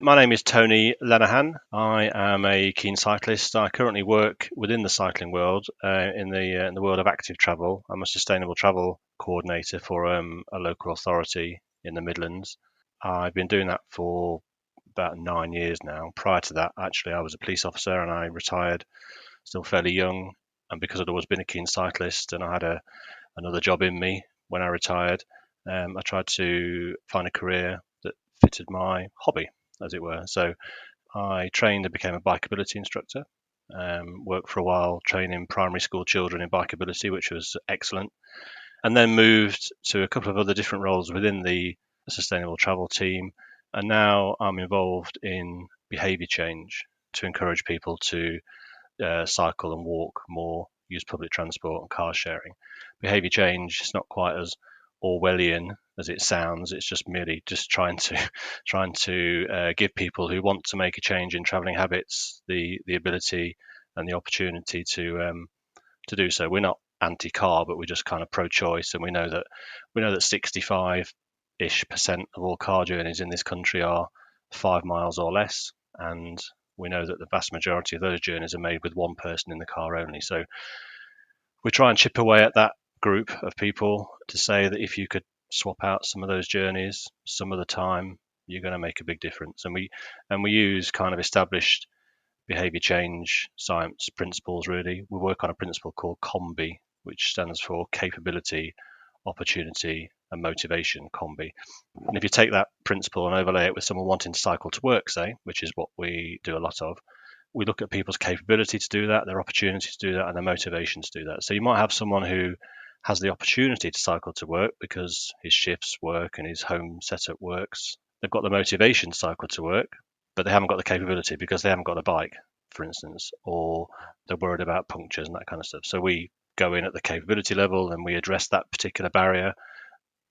My name is Tony Lenihan. I am a keen cyclist. I currently work within the cycling world in the world of active travel. I'm a sustainable travel coordinator for a local authority in the Midlands. I've been doing that for about 9 years now. Prior to that, actually, I was a police officer and I retired still fairly young. And because I'd always been a keen cyclist and I had another job in me when I retired, I tried to find a career that fitted my hobby, as it were. So I trained and became a bikeability instructor. Worked for a while training primary school children in bikeability, which was excellent, and then moved to a couple of other different roles within the sustainable travel team. And now I'm involved in behaviour change to encourage people to cycle and walk more, use public transport and car sharing. Behaviour change is not quite as Orwellian as it sounds. It's just merely just trying to give people who want to make a change in travelling habits the ability and the opportunity to do so. We're not anti-car, but we're just kind of pro-choice, and we know that 65-ish% of all car journeys in this country are 5 miles or less, and we know that the vast majority of those journeys are made with one person in the car only. So we try and chip away at that group of people to say that if you could swap out some of those journeys some of the time, you're going to make a big difference. And we use kind of established behavior change science principles. Really, we work on a principle called COMBI, which stands for capability, opportunity, and motivation. COMBI. And if you take that principle and overlay it with someone wanting to cycle to work, say, which is what we do a lot of, we look at people's capability to do that, their opportunity to do that, and their motivation to do that. So you might have someone who has the opportunity to cycle to work because his shifts work and his home setup works. They've got the motivation to cycle to work, but they haven't got the capability because they haven't got a bike, for instance, or they're worried about punctures and that kind of stuff. So we go in at the capability level and we address that particular barrier,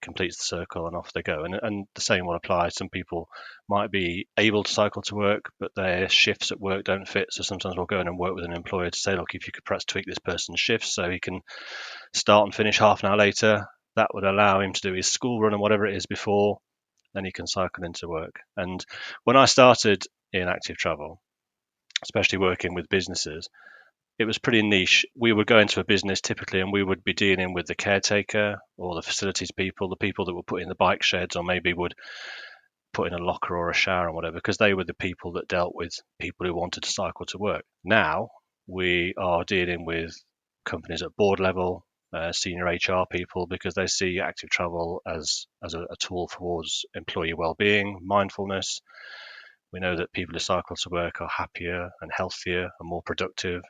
completes the circle, and off they go. And the same will apply. Some people might be able to cycle to work, but their shifts at work don't fit. So sometimes we'll go in and work with an employer to say, look, if you could perhaps tweak this person's shifts so he can start and finish half an hour later, that would allow him to do his school run and whatever it is before, then he can cycle into work. And when I started in active travel, especially working with businesses, it was pretty niche. We would go into a business typically and we would be dealing with the caretaker or the facilities people, the people that would put in the bike sheds or maybe would put in a locker or a shower or whatever, because they were the people that dealt with people who wanted to cycle to work. Now we are dealing with companies at board level, senior HR people, because they see active travel as a tool towards employee well-being, mindfulness. We know that people who cycle to work are happier and healthier and more productive,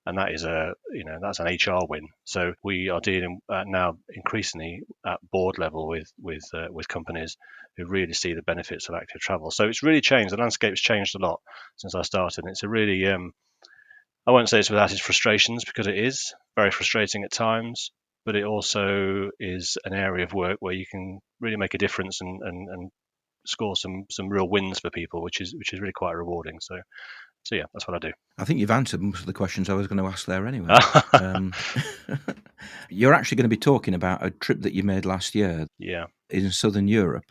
and that is that's an HR win. So we are dealing now increasingly at board level with companies who really see the benefits of active travel. So it's really changed. The landscape's changed a lot since I started. And it's a really I won't say it's without its frustrations, because it is very frustrating at times, but it also is an area of work where you can really make a difference and score some real wins for people, which is really quite rewarding. So yeah, that's what I do. I think you've answered most of the questions I was going to ask there anyway. You're actually going to be talking about a trip that you made last year Yeah. in Southern Europe.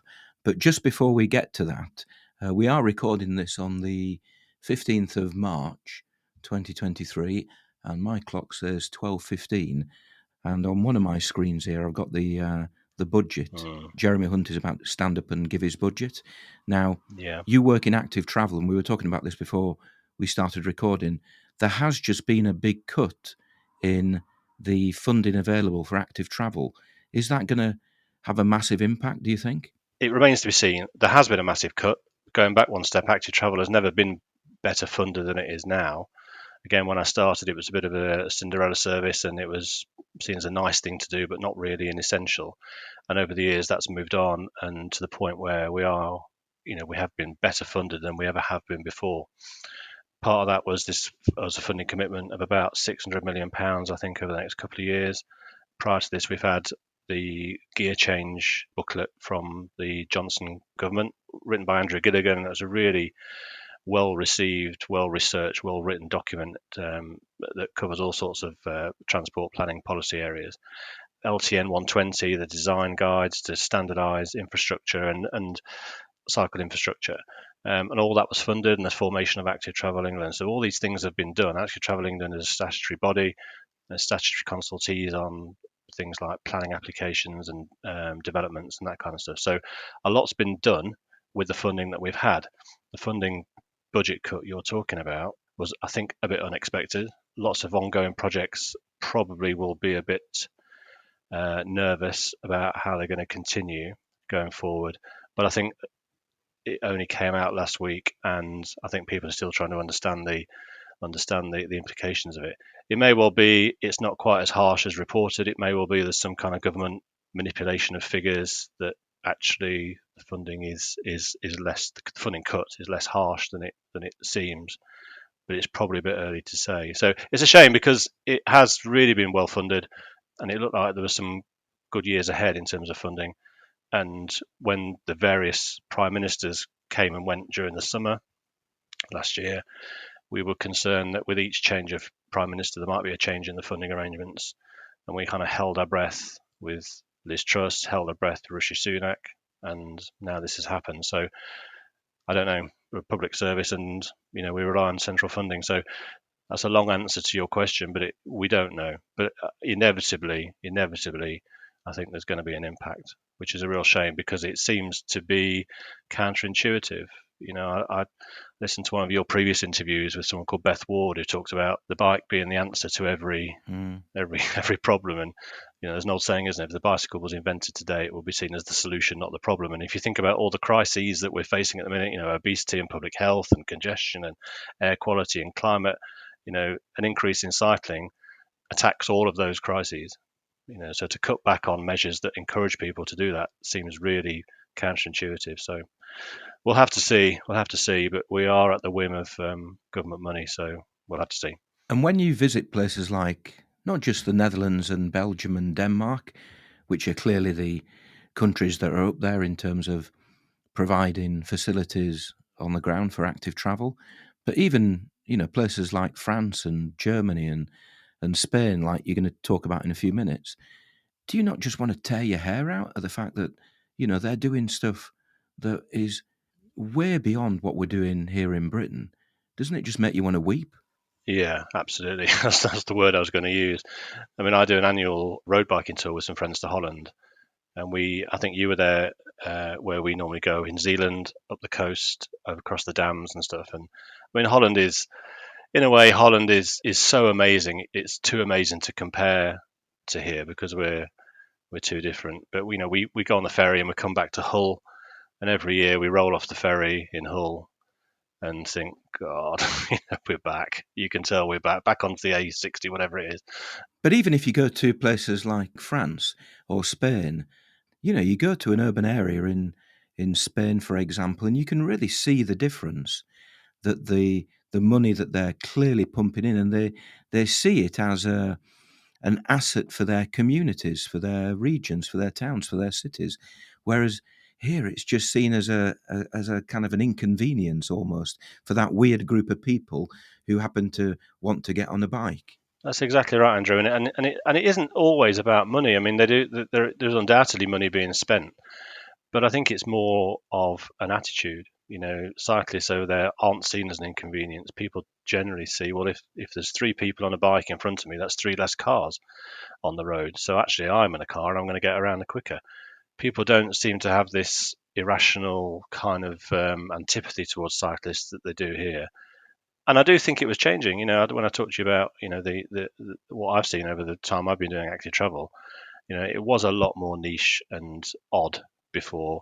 But just before we get to that, we are recording this on the 15th of March, 2023, and my clock says 12:15. And on one of my screens here, I've got the budget. Jeremy Hunt is about to stand up and give his budget. Now, Yeah. you work in active travel, and we were talking about this before we started recording. There has just been a big cut in the funding available for active travel. Is that going to have a massive impact, do you think? It remains to be seen. There has been a massive cut. Going back one step, active travel has never been better funded than it is now. Again, when I started, it was a bit of a Cinderella service, and it was seen as a nice thing to do, but not really an essential. And over the years, that's moved on, and to the point where we have been better funded than we ever have been before. Part of that was a funding commitment of about £600 million, I think, over the next couple of years. Prior to this, we've had the gear change booklet from the Johnson government, written by Andrew Gilligan. It was a really well received, well researched, well written document that covers all sorts of transport planning policy areas. LTN 120, the design guides to standardise infrastructure and cycle infrastructure. And all that was funded, and the formation of Active Travel England. So all these things have been done. Active Travel England is a statutory body, and statutory consultees on things like planning applications and developments and that kind of stuff. So a lot's been done with the funding that we've had. The funding budget cut you're talking about was, I think, a bit unexpected. Lots of ongoing projects probably will be a bit nervous about how they're going to continue going forward. But I think it only came out last week, and I think people are still trying to understand the implications of it. It may well be it's not quite as harsh as reported. It may well be there's some kind of government manipulation of figures that actually the funding is less, the funding cut is less harsh than it seems. But it's probably a bit early to say. So it's a shame because it has really been well funded, and it looked like there was some good years ahead in terms of funding. And when the various prime ministers came and went during the summer last year, we were concerned that with each change of prime minister, there might be a change in the funding arrangements. And we kind of held our breath with Liz Truss, held our breath with Rishi Sunak, and now this has happened. So I don't know. We're a public service, and we rely on central funding. So that's a long answer to your question, but we don't know. But inevitably, I think there's going to be an impact, which is a real shame because it seems to be counterintuitive. I listened to one of your previous interviews with someone called Beth Ward who talked about the bike being the answer to every problem. And there's an old saying, isn't it? If the bicycle was invented today, it will be seen as the solution, not the problem. And if you think about all the crises that we're facing at the minute, obesity and public health and congestion and air quality and climate, an increase in cycling attacks all of those crises. So to cut back on measures that encourage people to do that seems really counterintuitive. So we'll have to see. But we are at the whim of government money, so we'll have to see. And when you visit places like not just the Netherlands and Belgium and Denmark, which are clearly the countries that are up there in terms of providing facilities on the ground for active travel, but even places like France and Germany and Spain, like you're going to talk about in a few minutes, do you not just want to tear your hair out at the fact that they're doing stuff that is way beyond what we're doing here in Britain? Doesn't it just make you want to weep? Yeah, absolutely. That's the word I was going to use. I mean, I do an annual road biking tour with some friends to Holland, and I think you were there, where we normally go in Zealand, up the coast, across the dams and stuff. And I mean, in a way, Holland is so amazing. It's too amazing to compare to here because we're too different. But we go on the ferry and we come back to Hull, and every year we roll off the ferry in Hull and think, God, we're back. You can tell we're back onto the A60, whatever it is. But even if you go to places like France or Spain, you go to an urban area in Spain, for example, and you can really see the difference that the money that they're clearly pumping in, and they see it as an asset for their communities, for their regions, for their towns, for their cities, whereas here it's just seen as a kind of an inconvenience almost for that weird group of people who happen to want to get on a bike. That's exactly right, Andrew. And it isn't always about money. I mean, there's undoubtedly money being spent, but I think it's more of an attitude. Cyclists over there aren't seen as an inconvenience. People generally see, well, if there's three people on a bike in front of me, that's three less cars on the road. So actually, I'm in a car and I'm going to get around quicker. People don't seem to have this irrational kind of antipathy towards cyclists that they do here. And I do think it was changing. When I talked to you about the what I've seen over the time I've been doing active travel, it was a lot more niche and odd before.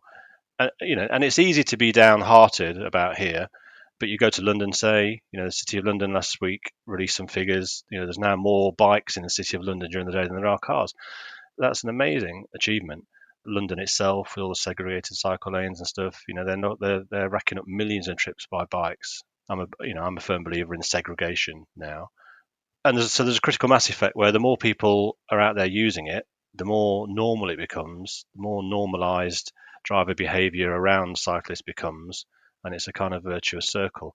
And it's easy to be downhearted about here, but you go to London, say, the City of London last week released some figures. There's now more bikes in the City of London during the day than there are cars. That's an amazing achievement. London itself, with all the segregated cycle lanes and stuff, they're racking up millions of trips by bikes. I'm a firm believer in segregation now, and there's a critical mass effect where the more people are out there using it, the more normal it becomes, the more normalised driver behaviour around cyclists becomes, and it's a kind of virtuous circle.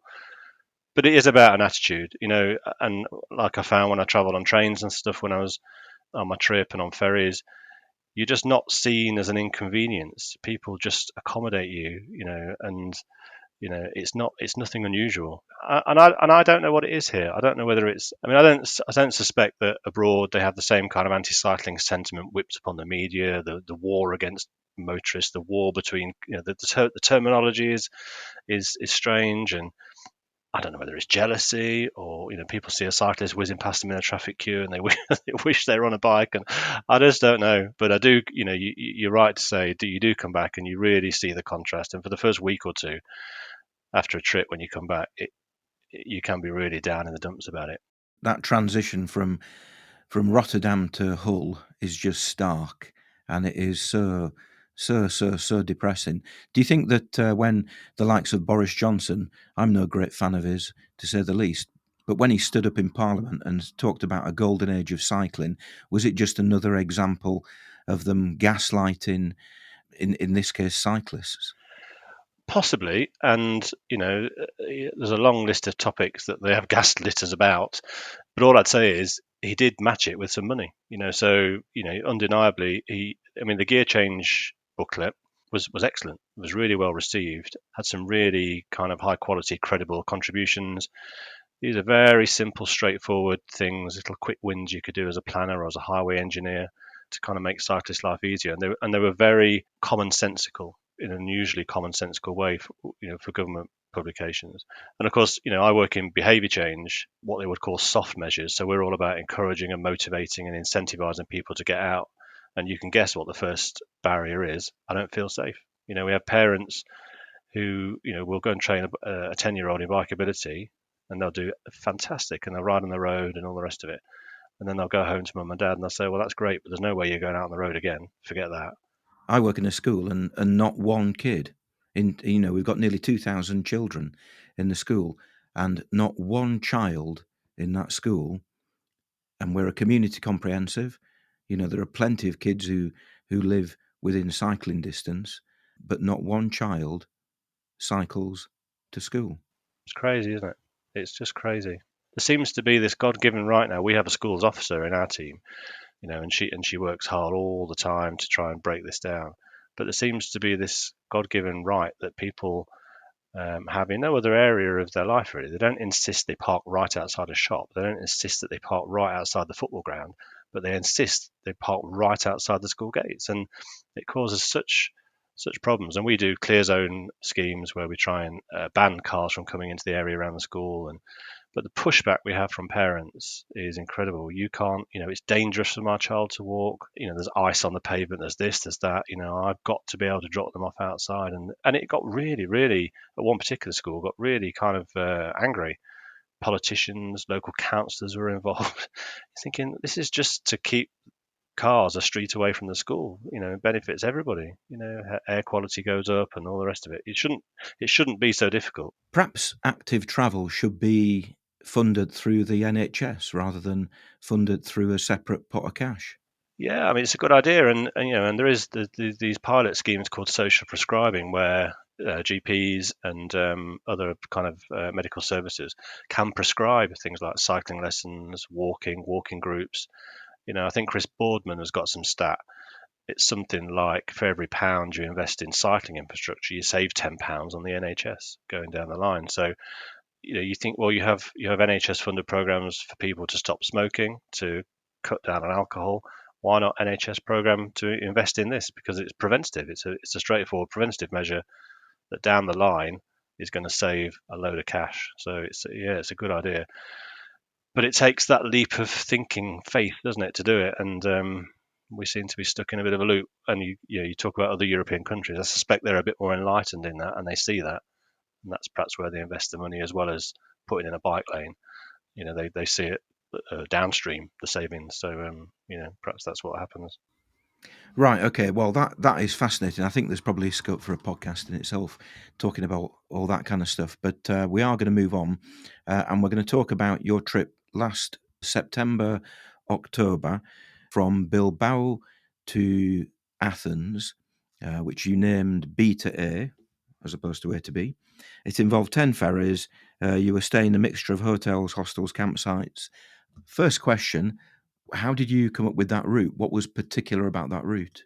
But it is about an attitude, and like I found when I travelled on trains and stuff when I was on my trip and on ferries, you're just not seen as an inconvenience. People just accommodate you, and It's nothing unusual, and I don't know what it is here. I don't know whether it's. I mean, I don't suspect that abroad they have the same kind of anti-cycling sentiment whipped upon the media. The war against motorists, the war between, the terminology is strange, and I don't know whether it's jealousy or people see a cyclist whizzing past them in a traffic queue and they they wish they were on a bike, and I just don't know. But I do, you're right to say you do come back and you really see the contrast. And for the first week or two after a trip, when you come back, you can be really down in the dumps about it. That transition from Rotterdam to Hull is just stark, and it is so depressing. Do you think that when the likes of Boris Johnson, I'm no great fan of his, to say the least, but when he stood up in Parliament and talked about a golden age of cycling, was it just another example of them gaslighting, in this case, cyclists? Possibly, and there's a long list of topics that they have gaslit us about. But all I'd say is he did match it with some money. So undeniably, the gear change booklet was excellent. It was really well received. Had some really kind of high quality, credible contributions. These are very simple, straightforward things, little quick wins you could do as a planner or as a highway engineer to kind of make cyclist life easier. And they were very commonsensical, in an unusually commonsensical way for government publications. And of course, I work in behaviour change, what they would call soft measures. So we're all about encouraging and motivating and incentivising people to get out. And you can guess what the first barrier is. I don't feel safe. We have parents who will go and train a 10-year-old in bikeability, and they'll do fantastic, and they'll ride on the road and all the rest of it. And then they'll go home to mum and dad and they'll say, well, that's great, but there's no way you're going out on the road again. Forget that. I work in a school, and not one kid. We've got nearly 2,000 children in the school, and not one child in that school. And we're a community comprehensive. There are plenty of kids who live within cycling distance, but not one child cycles to school. It's crazy, isn't it? It's just crazy. There seems to be this God-given right now. We have a schools officer in our team, and she works hard all the time to try and break this down. But there seems to be this God-given right that people have in no other area of their life, really. They don't insist they park right outside a shop. They don't insist that they park right outside the football ground, but they insist they park right outside the school gates, and it causes such problems. And we do clear zone schemes where we try and ban cars from coming into the area around the school, but the pushback we have from parents is incredible. You can't, it's dangerous for my child to walk. There's ice on the pavement, there's this, there's that. I've got to be able to drop them off outside. And it got really, really, at one particular school, got really kind of angry. Politicians, local councillors were involved. Thinking this is just to keep cars a street away from the school. It benefits everybody. Air quality goes up and all the rest of it. It shouldn't be so difficult. Perhaps active travel should be funded through the NHS rather than funded through a separate pot of cash. Yeah, I mean it's a good idea, and there is these pilot schemes called social prescribing where GPs and other kind of medical services can prescribe things like cycling lessons, walking groups. I think Chris Boardman has got some stat. It's something like for every pound you invest in cycling infrastructure, you save £10 on the NHS going down the line. So you think, well, you have NHS funded programs for people to stop smoking, to cut down on alcohol. Why not NHS program to invest in this? Because it's preventative. It's a straightforward preventative measure that down the line is going to save a load of cash. So it's a good idea, but it takes that leap of thinking, faith, doesn't it, to do it? And we seem to be stuck in a bit of a loop. And you talk about other European countries. I suspect they're a bit more enlightened in that, and they see that, and that's perhaps where they invest the money as well as putting in a bike lane. They see it downstream, the savings. So perhaps that's what happens. Right, okay, well that is fascinating. I think there's probably scope for a podcast in itself talking about all that kind of stuff, but we are going to move on, and we're going to talk about your trip last September, October, from Bilbao to Athens, which you named B to A as opposed to A to B. It involved 10 ferries. You were staying in a mixture of hotels, hostels, campsites. First question, how did you come up with that route? What was particular about that route?